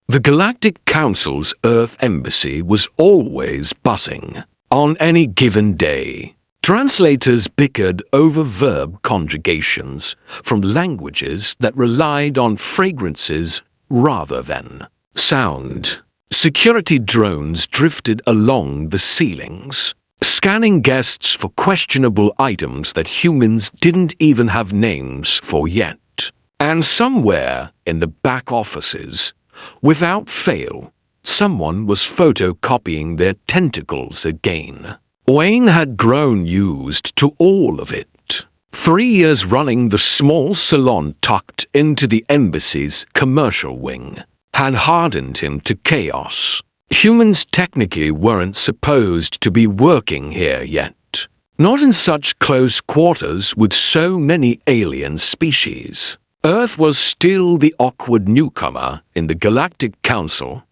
The Galactic Council's Earth Embassy was always buzzing. On any given day, translators bickered over verb conjugations from languages that relied on fragrances rather than sound. Security drones drifted along the ceilings, scanning guests for questionable items that humans didn't even have names for yet. And somewhere in the back offices, without fail, someone was photocopying their tentacles again. Wayne had grown used to all of it. 3 years running the small salon tucked into the embassy's commercial wing had hardened him to chaos. Humans technically weren't supposed to be working here yet. Not in such close quarters with so many alien species. Earth was still the awkward newcomer in the Galactic Council,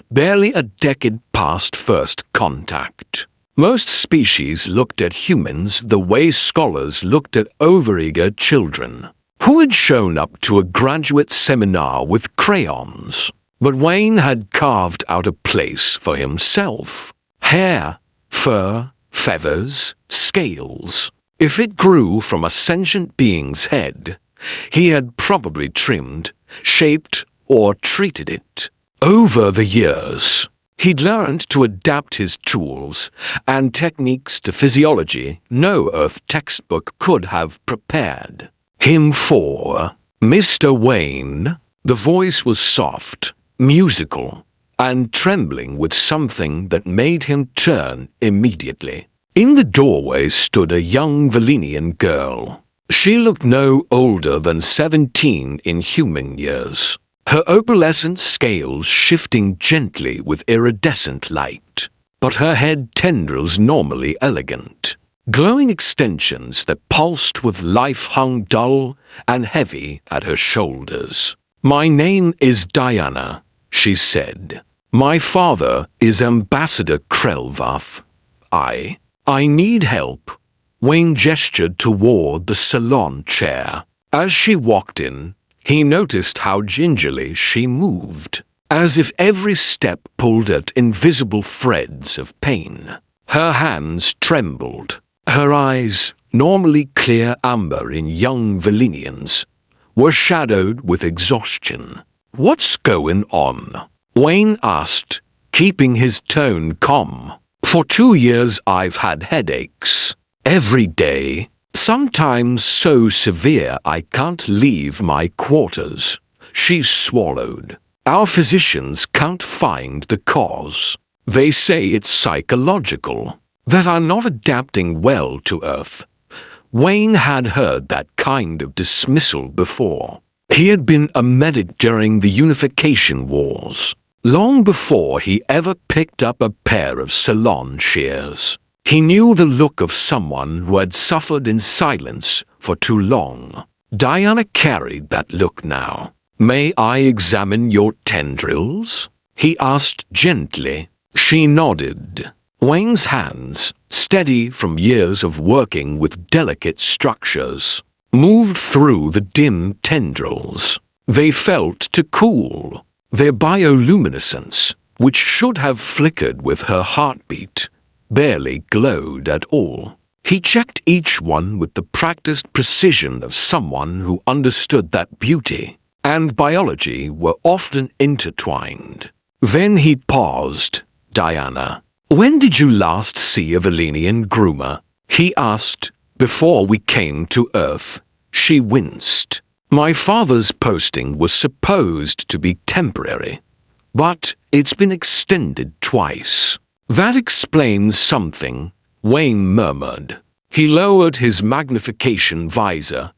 barely a decade past first contact. Most species looked at humans the way scholars looked at overeager children, who had shown up to a graduate seminar with crayons. But Wayne had carved out a place for himself. Hair, fur, feathers, scales. If it grew from a sentient being's head, he had probably trimmed, shaped, or treated it. Over the years, he'd learned to adapt his tools and techniques to physiology no Earth textbook could have prepared him for. Mr. Wayne, the voice was soft, musical, and trembling with something that made him turn immediately. In the doorway stood a young Valenian girl. She looked no older than 17 in human years, her opalescent scales shifting gently with iridescent light, but her head tendrils normally elegant. Glowing extensions that pulsed with life hung dull and heavy at her shoulders. "My name is Diana," she said. "My father is Ambassador Krelvath. I need help." Wayne gestured toward the salon chair. As she walked in, he noticed how gingerly she moved, as if every step pulled at invisible threads of pain. Her hands trembled. Her eyes, normally clear amber in young Valenians, were shadowed with exhaustion. "What's going on?" Wayne asked, keeping his tone calm. "For 2 years I've had headaches. Every day, sometimes so severe I can't leave my quarters." She swallowed. "Our physicians can't find the cause. They say it's psychological, that I'm not adapting well to Earth." Wayne had heard that kind of dismissal before. He had been a medic during the Unification Wars, long before he ever picked up a pair of salon shears. He knew the look of someone who had suffered in silence for too long. Diana carried that look now. "May I examine your tendrils?" he asked gently. She nodded. Wayne's hands, steady from years of working with delicate structures, moved through the dim tendrils. They felt to cool. Their bioluminescence, which should have flickered with her heartbeat, barely glowed at all. He checked each one with the practiced precision of someone who understood that beauty and biology were often intertwined. Then he paused. "Diana, when did you last see a Valenian groomer?" he asked. "Before we came to Earth." She winced. "My father's posting was supposed to be temporary, but it's been extended twice." "That explains something," Wayne murmured. He lowered his magnification visor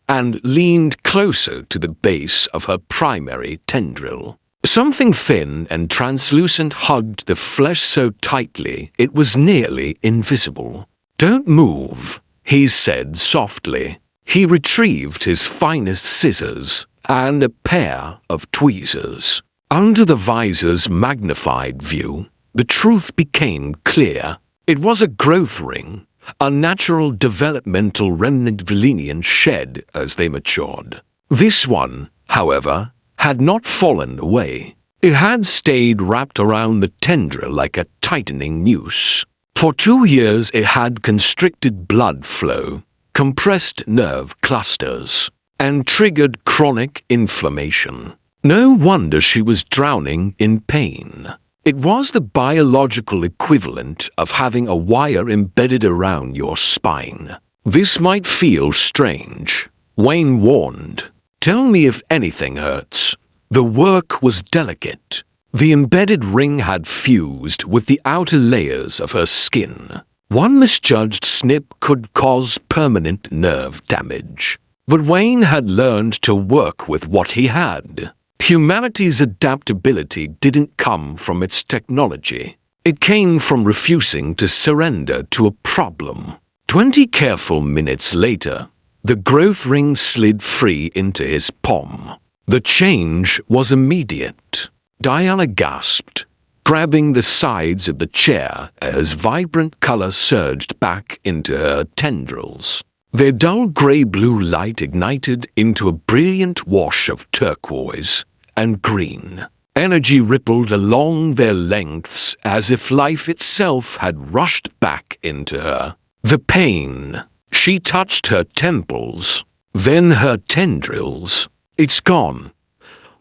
and leaned closer to the base of her primary tendril. Something thin and translucent hugged the flesh so tightly it was nearly invisible. "Don't move," he said softly. He retrieved his finest scissors and a pair of tweezers. Under the visor's magnified view, the truth became clear. It was a growth ring, a natural developmental remnant Valenian shed as they matured. This one, however, had not fallen away. It had stayed wrapped around the tendril like a tightening noose. For 2 years it had constricted blood flow, compressed nerve clusters, and triggered chronic inflammation. No wonder she was drowning in pain. It was the biological equivalent of having a wire embedded around your spine. This might feel strange, Wayne warned. Tell me if anything hurts. The work was delicate. The embedded ring had fused with the outer layers of her skin. One misjudged snip could cause permanent nerve damage. But Wayne had learned to work with what he had. Humanity's adaptability didn't come from its technology. It came from refusing to surrender to a problem. 20 careful minutes later, the growth ring slid free into his palm. The change was immediate. Diana gasped, grabbing the sides of the chair as vibrant color surged back into her tendrils. Their dull gray-blue light ignited into a brilliant wash of turquoise and green. Energy rippled along their lengths as if life itself had rushed back into her. The pain. She touched her temples, then her tendrils. It's gone.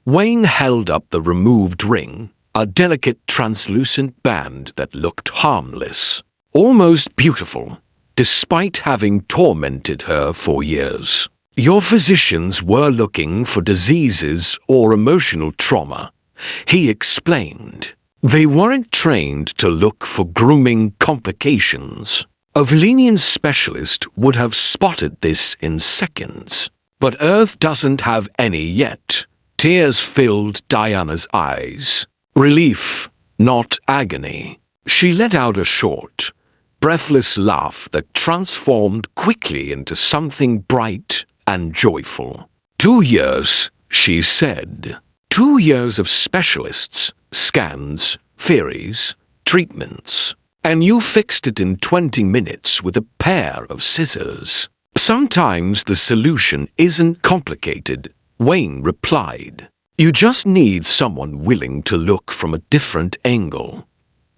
Wayne held up the removed ring, a delicate translucent band that looked harmless, almost beautiful, despite having tormented her for years. Your physicians were looking for diseases or emotional trauma, he explained. They weren't trained to look for grooming complications. A Valenian specialist would have spotted this in seconds. But Earth doesn't have any yet. Tears filled Diana's eyes. Relief, not agony. She let out a short, breathless laugh that transformed quickly into something bright and joyful. 2 years, she said. 2 years of specialists, scans, theories, treatments. And you fixed it in 20 minutes with a pair of scissors. Sometimes the solution isn't complicated, Wayne replied. You just need someone willing to look from a different angle.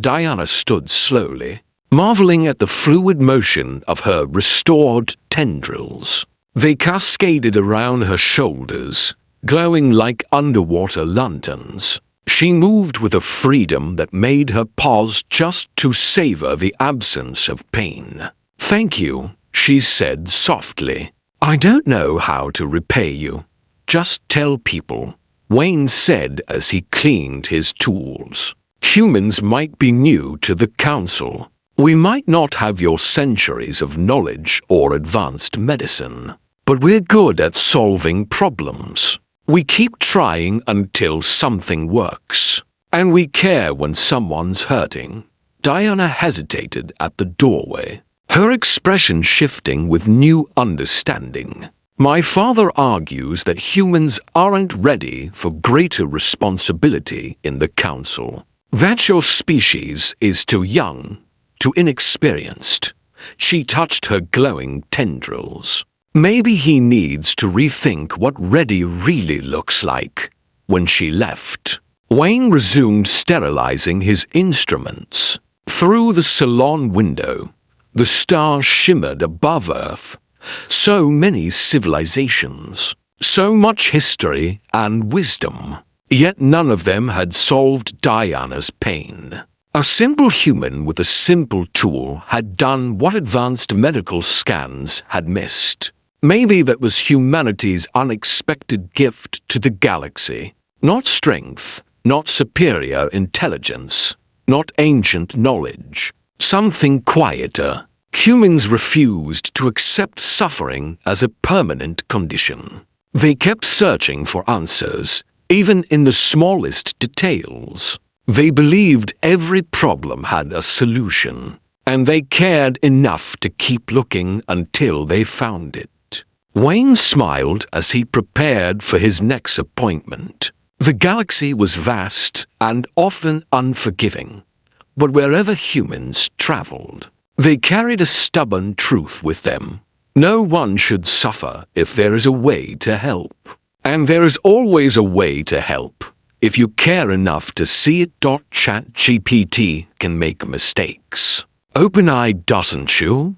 Diana stood slowly, marveling at the fluid motion of her restored tendrils. They cascaded around her shoulders, glowing like underwater lanterns. She moved with a freedom that made her pause just to savor the absence of pain. Thank you, she said softly. I don't know how to repay you. Just tell people, Wayne said as he cleaned his tools. Humans might be new to the Council. We might not have your centuries of knowledge or advanced medicine, but we're good at solving problems. We keep trying until something works, and we care when someone's hurting. Diana hesitated at the doorway, her expression shifting with new understanding. My father argues that humans aren't ready for greater responsibility in the Council. That your species is too young, too inexperienced. She touched her glowing tendrils. Maybe he needs to rethink what ready really looks like. When she left, Wayne resumed sterilizing his instruments. Through the salon window, the stars shimmered above Earth. So many civilizations, so much history and wisdom. Yet none of them had solved Diana's pain. A simple human with a simple tool had done what advanced medical scans had missed. Maybe that was humanity's unexpected gift to the galaxy. Not strength, not superior intelligence, not ancient knowledge. Something quieter. Humans refused to accept suffering as a permanent condition. They kept searching for answers, even in the smallest details. They believed every problem had a solution, and they cared enough to keep looking until they found it. Wayne smiled as he prepared for his next appointment. The galaxy was vast and often unforgiving, but wherever humans traveled, they carried a stubborn truth with them. No one should suffer if there is a way to help. And there is always a way to help, if you care enough to see it. ChatGPT can make mistakes. OpenAI doesn't you?